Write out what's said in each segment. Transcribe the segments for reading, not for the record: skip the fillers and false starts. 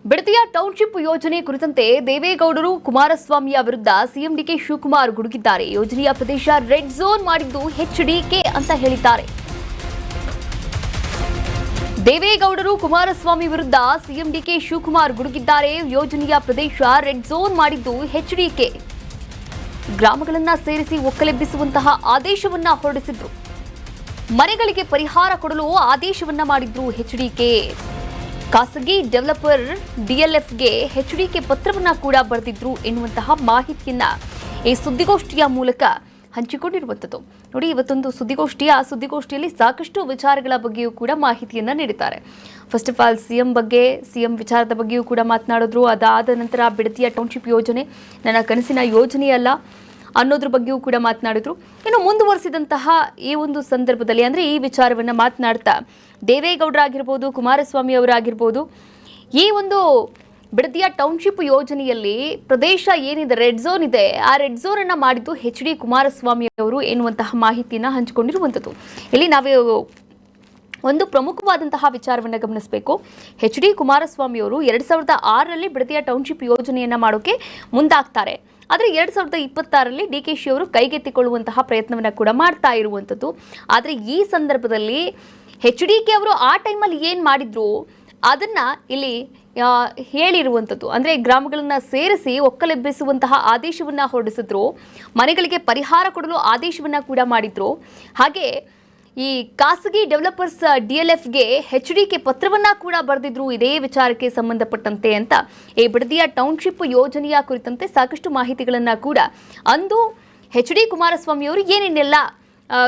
ಬಿಡದಿಯ township ಯೋಜನೆ ಕುರಿತಂತೆ ದೇವೇಗೌಡರು ಕುಮಾರಸ್ವಾಮಿಯ ವಿರುದ್ಧ ಸಿಎಂ ಡಿಕೆ ಶಿವಕುಮಾರ್ ಗುಡುಗಿದ್ದಾರೆ. ಯೋಜನೆಯ ಪ್ರದೇಶ ರೆಡ್ ಝೋನ್ ಮಾಡಿದ್ದು ಎಚ್ಡಿಕೆ ಅಂತ ಹೇಳಿದ್ದಾರೆ. ದೇವೇಗೌಡರು ಕುಮಾರಸ್ವಾಮಿ ವಿರುದ್ಧ ಸಿಎಂ ಡಿಕೆ ಶಿವಕುಮಾರ್ ಗುಡುಗಿದ್ದಾರೆ. ಯೋಜನೆಯ ಪ್ರದೇಶ ರೆಡ್ ಝೋನ್ ಮಾಡಿದ್ದು ಎಚ್ಡಿಕೆ. ಗ್ರಾಮಗಳನ್ನ ಸೇರಿಸಿ ಒಕ್ಕಲೆಬ್ಬಿಸುವಂತಹ ಆದೇಶವನ್ನ ಹೊರಡಿಸಿದ್ರು. ಮನೆಗಳಿಗೆ ಪರಿಹಾರ ಕೊಡಲು ಆದೇಶವನ್ನ ಮಾಡಿದ್ರು ಎಚ್ಡಿಕೆ. ಖಾಸಗಿ ಡೆವಲಪರ್ ಡಿಎಲ್ಎಫ್ಗೆ ಎಚ್ಡಿಕೆ ಪತ್ರವನ್ನ ಕೂಡ ಬರೆದಿದ್ರು ಎನ್ನುವಂತಹ ಮಾಹಿತಿಯನ್ನ ಈ ಸುದ್ದಿಗೋಷ್ಠಿಯ ಮೂಲಕ ಹಂಚಿಕೊಂಡಿರುವಂಥದ್ದು. ನೋಡಿ, ಇವತ್ತೊಂದು ಸುದ್ದಿಗೋಷ್ಠಿಯಲ್ಲಿ ಸಾಕಷ್ಟು ವಿಚಾರಗಳ ಬಗ್ಗೆಯೂ ಕೂಡ ಮಾಹಿತಿಯನ್ನ ನೀಡಿದ್ದಾರೆ. ಫಸ್ಟ್ ಆಫ್ ಆಲ್ ಸಿಎಂ ವಿಚಾರದ ಬಗ್ಗೆಯೂ ಕೂಡ ಮಾತನಾಡಿದ್ರು. ಅದಾದ ನಂತರ ಬಿಡದಿಯ ಟೌನ್ಶಿಪ್ ಯೋಜನೆ ನನ್ನ ಕನಸಿನ ಯೋಜನೆಯಲ್ಲ ಅನ್ನೋದ್ರ ಬಗ್ಗೆಯೂ ಕೂಡ ಮಾತನಾಡಿದ್ರು. ಇನ್ನು ಮುಂದುವರಿಸಿದಂತಹ ಈ ಒಂದು ಸಂದರ್ಭದಲ್ಲಿ ಅಂದರೆ ಈ ವಿಚಾರವನ್ನ ಮಾತನಾಡ್ತಾ ದೇವೇಗೌಡರಾಗಿರ್ಬೋದು, ಕುಮಾರಸ್ವಾಮಿ ಅವರಾಗಿರ್ಬೋದು, ಈ ಒಂದು ಬಿಡದಿಯ ಟೌನ್ಶಿಪ್ ಯೋಜನೆಯಲ್ಲಿ ಪ್ರದೇಶ ಏನಿದೆ, ರೆಡ್ ಝೋನ್ ಇದೆ, ಆ ರೆಡ್ ಝೋನ್ ಅನ್ನ ಮಾಡಿದ್ದು ಎಚ್ ಡಿ ಕುಮಾರಸ್ವಾಮಿ ಅವರು ಎನ್ನುವಂತಹ ಮಾಹಿತಿಯನ್ನು ಹಂಚಿಕೊಂಡಿರುವಂಥದ್ದು. ಇಲ್ಲಿ ನಾವು ಒಂದು ಪ್ರಮುಖವಾದಂತಹ ವಿಚಾರವನ್ನು ಗಮನಿಸಬೇಕು. ಎಚ್ ಡಿ ಕುಮಾರಸ್ವಾಮಿ ಅವರು 2006ರಲ್ಲಿ ಬಿಡದಿಯ ಟೌನ್ಶಿಪ್ ಯೋಜನೆಯನ್ನ ಮಾಡೋಕೆ ಮುಂದಾಗ್ತಾರೆ. ಆದರೆ 2026ರಲ್ಲಿ ಡಿಕೆಶಿ ಅವರು ಕೈಗೆತ್ತಿಕೊಳ್ಳುವಂತಹ ಪ್ರಯತ್ನವನ್ನು ಕೂಡ ಮಾಡ್ತಾ ಇರುವಂಥದ್ದು. ಆದರೆ ಈ ಸಂದರ್ಭದಲ್ಲಿ ಎಚ್ಡಿಕೆ ಅವರು ಆ ಟೈಮಲ್ಲಿ ಏನು ಮಾಡಿದ್ರು ಅದನ್ನ ಇಲ್ಲಿ ಹೇಳಿರುವಂಥದ್ದು. ಅಂದರೆ ಗ್ರಾಮಗಳನ್ನ ಸೇರಿಸಿ ಒಕ್ಕಲೆಬ್ಬಿಸುವಂತಹ ಆದೇಶವನ್ನ ಹೊರಡಿಸಿದ್ರು. ಮನೆಗಳಿಗೆ ಪರಿಹಾರ ಕೊಡಲು ಆದೇಶವನ್ನ ಕೂಡ ಮಾಡಿದ್ರು. ಹಾಗೆ ಈ ಖಾಸಗಿ ಡೆವಲಪರ್ಸ್ ಡಿಎಲ್ಎಫ್ಗೆ ಎಚ್ಡಿಕೆ ಪತ್ರವನ್ನ ಕೂಡ ಬರೆದಿದ್ರು ಇದೇ ವಿಚಾರಕ್ಕೆ ಸಂಬಂಧಪಟ್ಟಂತೆ ಅಂತ. ಈ ಬಿಡದಿಯ ಟೌನ್ಶಿಪ್ ಯೋಜನೆಯ ಕುರಿತಂತೆ ಸಾಕಷ್ಟು ಮಾಹಿತಿಗಳನ್ನ ಕೂಡ ಅಂದು ಎಚ್ ಡಿ ಕುಮಾರಸ್ವಾಮಿ ಅವರು ಏನೇನೆಲ್ಲ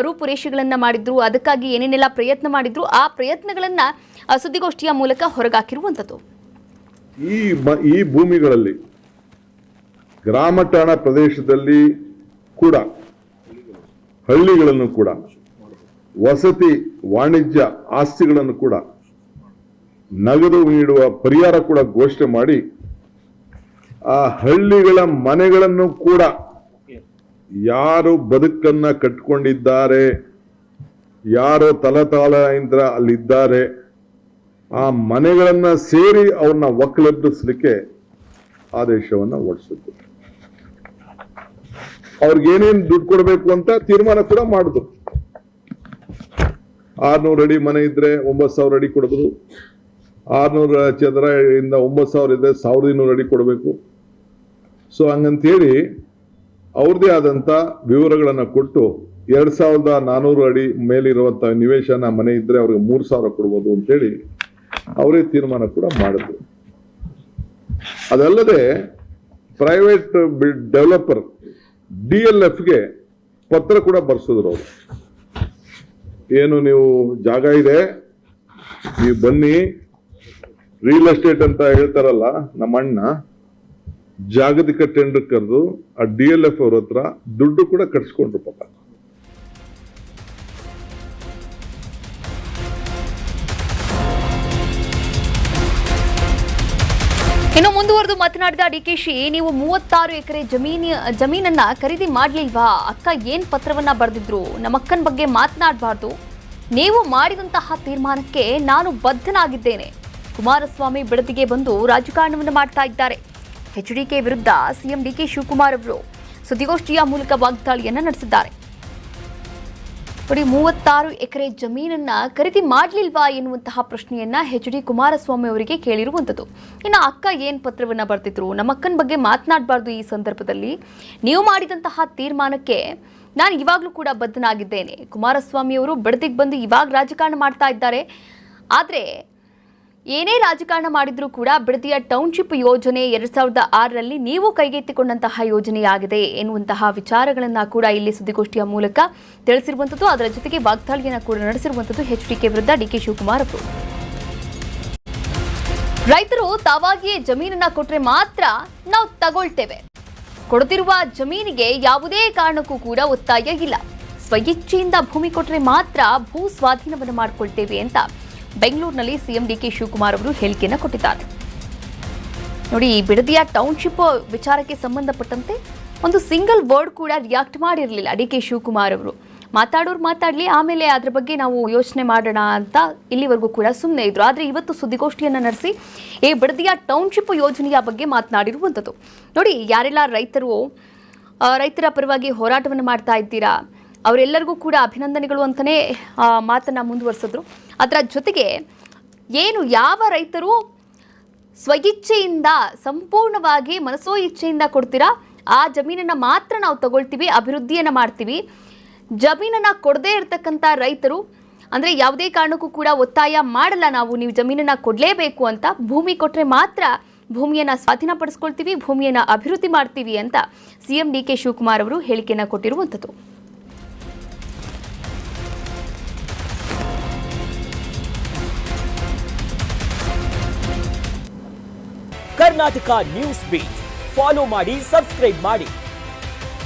ರೂಪುರೇಷೆಗಳನ್ನ ಮಾಡಿದ್ರು, ಅದಕ್ಕಾಗಿ ಏನೇನೆಲ್ಲ ಪ್ರಯತ್ನ ಮಾಡಿದ್ರು, ಆ ಪ್ರಯತ್ನಗಳನ್ನ ಸುದ್ದಿಗೋಷ್ಠಿಯ ಮೂಲಕ ಹೊರಗಾಕಿರುವಂಥದ್ದು. ಈ ಭೂಮಿಗಳಲ್ಲಿ ಗ್ರಾಮ ಠಾಣಾ ಪ್ರದೇಶದಲ್ಲಿ ಕೂಡ ಹಳ್ಳಿಗಳನ್ನು ಕೂಡ ವಸತಿ ವಾಣಿಜ್ಯ ಆಸ್ತಿಗಳನ್ನು ಕೂಡ ನಗದು ನೀಡುವ ಪರಿಹಾರ ಕೂಡ ಘೋಷಣೆ ಮಾಡಿ ಆ ಹಳ್ಳಿಗಳ ಮನೆಗಳನ್ನು ಕೂಡ ಯಾರು ಬದುಕನ್ನ ಕಟ್ಕೊಂಡಿದ್ದಾರೆ, ಯಾರು ತಲತಲಾಂತರ ಅಲ್ಲಿದ್ದಾರೆ, ಆ ಮನೆಗಳನ್ನ ಸೇರಿ ಅವ್ರನ್ನ ಒಕ್ಕಲೆಬ್ಬಿಸಲಿಕ್ಕೆ ಆದೇಶವನ್ನ ಹೊರಡಿಸಿದ್ರು. ಅವ್ರಿಗೇನೇನು ದುಡ್ಡು ಕೊಡಬೇಕು ಅಂತ ತೀರ್ಮಾನ ಕೂಡ ಮಾಡಿದ್ರು. 600 ಅಡಿ ಮನೆ ಇದ್ರೆ 9,000 ಅಡಿ ಕೊಡಬಹುದು. 600 ಚದರ ಇಂದ 9,000 ಇದ್ರೆ 1,200 ಅಡಿ ಕೊಡಬೇಕು. ಸೊ ಹಂಗಂತೇಳಿ ಅವ್ರದೇ ಆದಂತ ವಿವರಗಳನ್ನ ಕೊಟ್ಟು 2,400 ಅಡಿ ಮೇಲಿರುವಂತಹ ನಿವೇಶನ ಮನೆ ಇದ್ರೆ ಅವ್ರಿಗೆ 3,000 ಕೊಡ್ಬೋದು ಅಂತೇಳಿ ಅವರೇ ತೀರ್ಮಾನ ಕೂಡ ಮಾಡಿದ್ರು. ಅದಲ್ಲದೆ ಪ್ರೈವೇಟ್ ಡೆವಲಪರ್ ಡಿಎಲ್ಎಫ್ಗೆ ಪತ್ರ ಕೂಡ ಬರ್ಸಿದ್ರು. ಅವರು ಏನು ನೀವು ಜಾಗ ಇದೆ, ನೀವು ಬನ್ನಿ, ರಿಯಲ್ ಎಸ್ಟೇಟ್ ಅಂತ ಹೇಳ್ತಾರಲ್ಲ ನಮ್ಮ ಅಣ್ಣ, ಜಾಗತಿಕ ಟೆಂಡರ್ ಕರೆದು ಆ ಡಿಎಲ್ಎಫ್ ಅವ್ರ ಹತ್ರ ದುಡ್ಡು ಕೂಡ ಕಟ್ಸ್ಕೊಂಡ್ರು ಪಾಪ. ಇನ್ನು ಮುಂದುವರೆದು ಮಾತನಾಡಿದ ಡಿಕೆಶಿ, ನೀವು 36 ಎಕರೆ ಜಮೀನನ್ನ ಖರೀದಿ ಮಾಡ್ಲಿಲ್ವಾ? ಅಕ್ಕ ಏನ್ ಪತ್ರವನ್ನ ಬರೆದಿದ್ರು? ನಮ್ಮ ಅಕ್ಕನ ಬಗ್ಗೆ ಮಾತನಾಡಬಾರ್ದು. ನೀವು ಮಾಡಿದಂತಹ ತೀರ್ಮಾನಕ್ಕೆ ನಾನು ಬದ್ಧನಾಗಿದ್ದೇನೆ. ಕುಮಾರಸ್ವಾಮಿ ಬಿಡದಿಗೆ ಬಂದು ರಾಜಕಾರಣವನ್ನು ಮಾಡ್ತಾ ಇದ್ದಾರೆ. ಎಚ್ಡಿಕೆ ವಿರುದ್ಧ ಸಿಎಂ ಡಿಕೆ ಶಿವಕುಮಾರ್ ಅವರು ಸುದ್ದಿಗೋಷ್ಠಿಯ ಮೂಲಕ ವಾಗ್ದಾಳಿಯನ್ನ ನಡೆಸಿದ್ದಾರೆ. ನೋಡಿ, 36 ಎಕರೆ ಜಮೀನನ್ನ ಖರೀದಿ ಮಾಡ್ಲಿಲ್ವಾ ಎನ್ನುವಂತಹ ಪ್ರಶ್ನೆಯನ್ನ ಎಚ್ ಡಿ ಕುಮಾರಸ್ವಾಮಿ ಅವರಿಗೆ ಕೇಳಿರುವಂಥದ್ದು. ಇನ್ನು ಅಕ್ಕ ಏನ್ ಪತ್ರವನ್ನ ಬರ್ತಿದ್ರು? ನಮ್ಮ ಅಕ್ಕನ ಬಗ್ಗೆ ಮಾತನಾಡಬಾರ್ದು. ಈ ಸಂದರ್ಭದಲ್ಲಿ ನೀವು ಮಾಡಿದಂತಹ ತೀರ್ಮಾನಕ್ಕೆ ನಾನು ಇವಾಗಲೂ ಕೂಡ ಬದ್ಧನಾಗಿದ್ದೇನೆ. ಕುಮಾರಸ್ವಾಮಿ ಅವರು ಬಿಡದಿಗೆ ಬಂದು ಇವಾಗ ರಾಜಕಾರಣ ಮಾಡ್ತಾ ಇದ್ದಾರೆ. ಆದರೆ ಏನೇ ರಾಜಕಾರಣ ಮಾಡಿದ್ರೂ ಕೂಡ ಬಿಡದಿಯ ಟೌನ್ಶಿಪ್ ಯೋಜನೆ 2006ರಲ್ಲಿ ನೀವು ಕೈಗೆತ್ತಿಕೊಂಡಂತಹ ಯೋಜನೆಯಾಗಿದೆ ಎನ್ನುವಂತಹ ವಿಚಾರಗಳನ್ನ ಕೂಡ ಇಲ್ಲಿ ಸುದ್ದಿಗೋಷ್ಠಿಯ ಮೂಲಕ ತಿಳಿಸಿರುವಂಥದ್ದು. ಅದರ ಜೊತೆಗೆ ವಾಗ್ದಾಳಿಯನ್ನು ಕೂಡ ನಡೆಸಿರುವಂಥದ್ದು ಎಚ್ಡಿಕೆ ವಿರುದ್ಧ ಡಿಕೆ ಶಿವಕುಮಾರ್ ಅವರು. ರೈತರು ತಾವಾಗಿಯೇ ಜಮೀನನ್ನ ಕೊಟ್ರೆ ಮಾತ್ರ ನಾವು ತಗೊಳ್ತೇವೆ. ಕೊಡುತ್ತಿರುವ ಜಮೀನಿಗೆ ಯಾವುದೇ ಕಾರಣಕ್ಕೂ ಕೂಡ ಒತ್ತಾಯ ಇಲ್ಲ. ಸ್ವಇಚ್ಛೆಯಿಂದ ಭೂಮಿ ಕೊಟ್ರೆ ಮಾತ್ರ ಭೂ ಸ್ವಾಧೀನವನ್ನು ಮಾಡಿಕೊಳ್ತೇವೆ ಅಂತ ಬೆಂಗಳೂರಿನಲ್ಲಿ ಸಿಎಂ ಡಿಕೆ ಶಿವಕುಮಾರ್ ಅವರು ಹೇಳಿಕೆಯನ್ನು ಕೊಟ್ಟಿದ್ದಾರೆ. ನೋಡಿ, ಈ ಬಿಡದಿಯ ಟೌನ್ಶಿಪ್ ವಿಚಾರಕ್ಕೆ ಸಂಬಂಧಪಟ್ಟಂತೆ ಒಂದು ಸಿಂಗಲ್ ವರ್ಡ್ ಕೂಡ ರಿಯಾಕ್ಟ್ ಮಾಡಿರಲಿಲ್ಲ ಡಿಕೆ ಶಿವಕುಮಾರ್ ಅವರು. ಮಾತಾಡೋರು ಮಾತಾಡಲಿ, ಆಮೇಲೆ ಅದ್ರ ಬಗ್ಗೆ ನಾವು ಯೋಚನೆ ಮಾಡೋಣ ಅಂತ ಇಲ್ಲಿವರೆಗೂ ಕೂಡ ಸುಮ್ಮನೆ ಇದ್ರು. ಆದರೆ ಇವತ್ತು ಸುದ್ದಿಗೋಷ್ಠಿಯನ್ನು ನಡೆಸಿ ಈ ಬಿಡದಿಯ ಟೌನ್ಶಿಪ್ ಯೋಜನೆಯ ಬಗ್ಗೆ ಮಾತನಾಡಿರುವಂಥದ್ದು. ನೋಡಿ, ಯಾರೆಲ್ಲ ರೈತರ ಪರವಾಗಿ ಹೋರಾಟವನ್ನು ಮಾಡ್ತಾ ಇದ್ದೀರಾ ಅವರೆಲ್ಲರಿಗೂ ಕೂಡ ಅಭಿನಂದನೆಗಳು ಅಂತಲೇ ಮಾತನ್ನು ಮುಂದುವರಿಸಿದ್ರು. ಅದರ ಜೊತೆಗೆ ಯಾವ ರೈತರು ಸ್ವಇಚ್ಛೆಯಿಂದ ಸಂಪೂರ್ಣವಾಗಿ ಮನಸೋ ಇಚ್ಛೆಯಿಂದ ಕೊಡ್ತೀರಾ ಆ ಜಮೀನನ್ನು ಮಾತ್ರ ನಾವು ತಗೊಳ್ತೀವಿ, ಅಭಿವೃದ್ಧಿಯನ್ನು ಮಾಡ್ತೀವಿ. ಜಮೀನನ್ನು ಕೊಡದೇ ಇರತಕ್ಕಂಥ ರೈತರು ಅಂದರೆ ಯಾವುದೇ ಕಾರಣಕ್ಕೂ ಕೂಡ ಒತ್ತಾಯ ಮಾಡಲ್ಲ, ನೀವು ಜಮೀನನ್ನು ಕೊಡಲೇಬೇಕು ಅಂತ. ಭೂಮಿ ಕೊಟ್ಟರೆ ಮಾತ್ರ ಭೂಮಿಯನ್ನು ಸ್ವಾಧೀನಪಡಿಸ್ಕೊಳ್ತೀವಿ, ಭೂಮಿಯನ್ನು ಅಭಿವೃದ್ಧಿ ಮಾಡ್ತೀವಿ ಅಂತ ಸಿಎಂ ಡಿ ಕೆ ಶಿವಕುಮಾರ್ ಅವರು ಹೇಳಿಕೆಯನ್ನು ಕೊಟ್ಟಿರುವಂಥದ್ದು. ಕರ್ನಾಟಕ ನ್ಯೂಸ್ ಬೀಟ್ ಫಾಲೋ ಮಾಡಿ, ಸಬ್ಸ್ಕ್ರೈಬ್ ಮಾಡಿ.